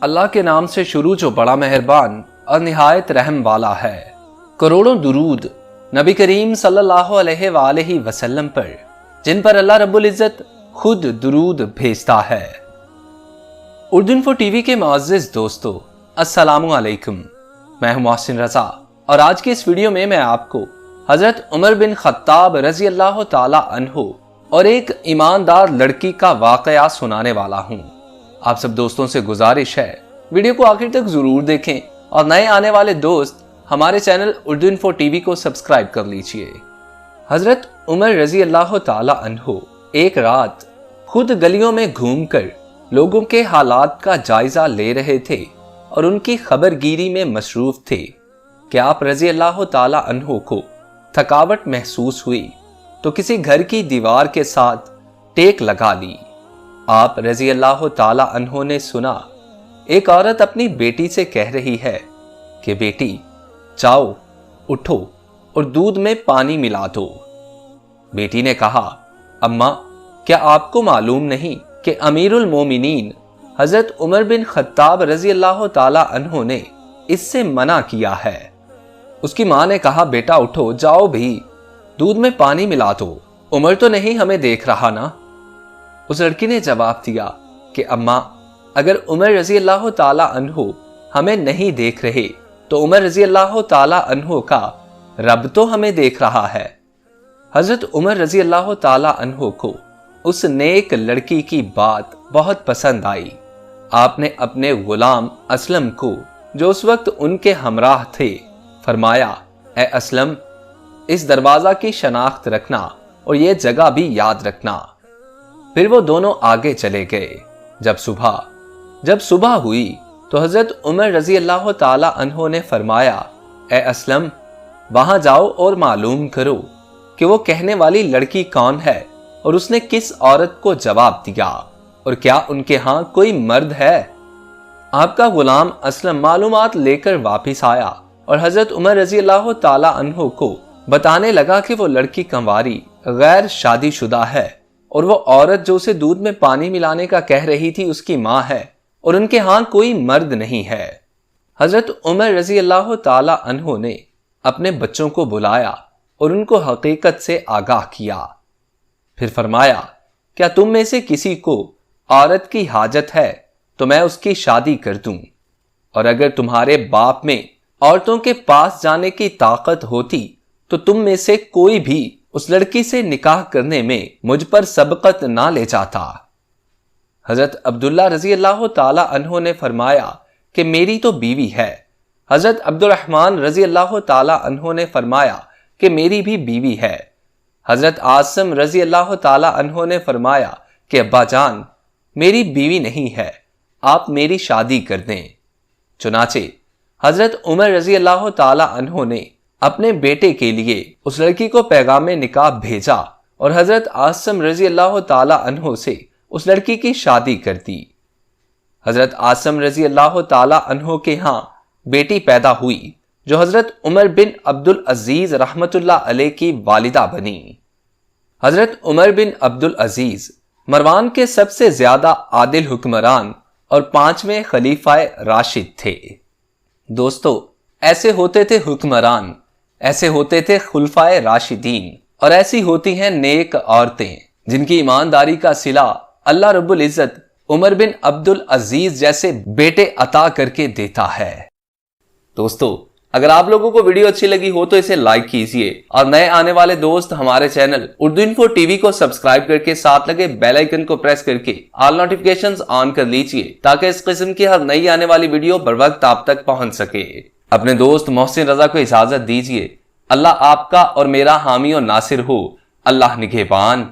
اللہ کے نام سے شروع جو بڑا مہربان اور نہایت رحم والا ہے۔ کروڑوں درود نبی کریم صلی اللہ علیہ وآلہ وسلم پر، جن پر اللہ رب العزت خود درود بھیجتا ہے۔ اردو انفو ٹی وی کے معزز دوستو، السلام علیکم۔ میں ہوں محسن رضا اور آج کے اس ویڈیو میں آپ کو حضرت عمر بن خطاب رضی اللہ تعالی عنہ اور ایک ایماندار لڑکی کا واقعہ سنانے والا ہوں۔ آپ سب دوستوں سے گزارش ہے ویڈیو کو آخر تک ضرور دیکھیں اور نئے آنے والے دوست ہمارے channel Urdu info T V کو سبسکرائب کر لیجئے۔ حضرت عمر رضی اللہ تعالی عنہ ایک رات خود گلیوں میں گھوم کر لوگوں کے حالات کا جائزہ لے رہے تھے اور ان کی خبر گیری میں مصروف تھے کہ آپ رضی اللہ تعالی عنہ کو تھکاوٹ محسوس ہوئی تو کسی گھر کی دیوار کے ساتھ ٹیک لگا لی۔ آپ رضی اللہ تعالی عنہ نے سنا ایک عورت اپنی بیٹی سے کہہ رہی ہے کہ بیٹی جاؤ اٹھو اور دودھ میں پانی ملا دو۔ بیٹی نے کہا اماں کیا آپ کو معلوم نہیں کہ امیر المومنین حضرت عمر بن خطاب رضی اللہ تعالی عنہ نے اس سے منع کیا ہے۔ اس کی ماں نے کہا بیٹا اٹھو جاؤ بھی دودھ میں پانی ملا دو، عمر تو نہیں ہمیں دیکھ رہا نا۔ اس لڑکی نے جواب دیا کہ اماں اگر عمر رضی اللہ تعالی عنہ ہمیں نہیں دیکھ رہے تو عمر رضی اللہ تعالی عنہ کا رب تو ہمیں دیکھ رہا ہے۔ حضرت عمر رضی اللہ تعالی عنہ کو اس نیک لڑکی کی بات بہت پسند آئی۔ آپ نے اپنے غلام اسلم کو جو اس وقت ان کے ہمراہ تھے فرمایا اے اسلم اس دروازہ کی شناخت رکھنا اور یہ جگہ بھی یاد رکھنا۔ پھر وہ دونوں آگے چلے گئے۔ جب صبح ہوئی تو حضرت عمر رضی اللہ تعالی عنہ نے فرمایا اے اسلم وہاں جاؤ اور معلوم کرو کہ وہ کہنے والی لڑکی کون ہے اور اس نے کس عورت کو جواب دیا اور کیا ان کے ہاں کوئی مرد ہے۔ آپ کا غلام اسلم معلومات لے کر واپس آیا اور حضرت عمر رضی اللہ تعالی عنہ کو بتانے لگا کہ وہ لڑکی کنواری غیر شادی شدہ ہے اور وہ عورت جو اسے دودھ میں پانی ملانے کا کہہ رہی تھی اس کی ماں ہے اور ان کے ہاں کوئی مرد نہیں ہے۔ حضرت عمر رضی اللہ تعالی عنہ نے اپنے بچوں کو بلایا اور ان کو حقیقت سے آگاہ کیا۔ پھر فرمایا کیا تم میں سے کسی کو عورت کی حاجت ہے تو میں اس کی شادی کر دوں، اور اگر تمہارے باپ میں عورتوں کے پاس جانے کی طاقت ہوتی تو تم میں سے کوئی بھی اس لڑکی سے نکاح کرنے میں مجھ پر سبقت نہ لے جاتا۔ حضرت عبداللہ رضی اللہ تعالی عنہ نے فرمایا کہ میری تو بیوی ہے۔ حضرت عبد الرحمن رضی اللہ تعالی عنہ نے فرمایا کہ میری بھی بیوی ہے۔ حضرت عاصم رضی اللہ تعالی عنہ نے فرمایا کہ ابا جان میری بیوی نہیں ہے، آپ میری شادی کر دیں۔ چنانچہ حضرت عمر رضی اللہ تعالی عنہ نے اپنے بیٹے کے لیے اس لڑکی کو پیغام نکاح بھیجا اور حضرت عاصم رضی اللہ تعالی عنہ سے اس لڑکی کی شادی کر دی۔ حضرت عاصم رضی اللہ تعالی عنہ کے ہاں بیٹی پیدا ہوئی جو حضرت عمر بن عبد العزیز رحمت اللہ علیہ کی والدہ بنی۔ حضرت عمر بن عبد العزیز مروان کے سب سے زیادہ عادل حکمران اور 5ویں خلیفہ راشد تھے۔ دوستو ایسے ہوتے تھے حکمران، ایسے ہوتے تھے خلفائے راشدین، اور ایسی ہوتی ہیں نیک عورتیں جن کی ایمانداری کا صلہ اللہ رب العزت عمر بن عبد العزیز جیسے بیٹے عطا کر کے دیتا ہے۔ دوستو اگر آپ لوگوں کو ویڈیو اچھی لگی ہو تو اسے لائک کیجئے اور نئے آنے والے دوست ہمارے channel Urdu info T V کو سبسکرائب کر کے ساتھ لگے بیل آئیکن کو پریس کر کے آل نوٹیفیکیشنز آن کر لیجئے تاکہ اس قسم کی ہر نئی آنے والی ویڈیو بر وقت آپ تک پہنچ سکے۔ اپنے دوست محسن رضا کو اجازت دیجئے۔ اللہ آپ کا اور میرا حامی و ناصر ہو۔ اللہ نگہبان۔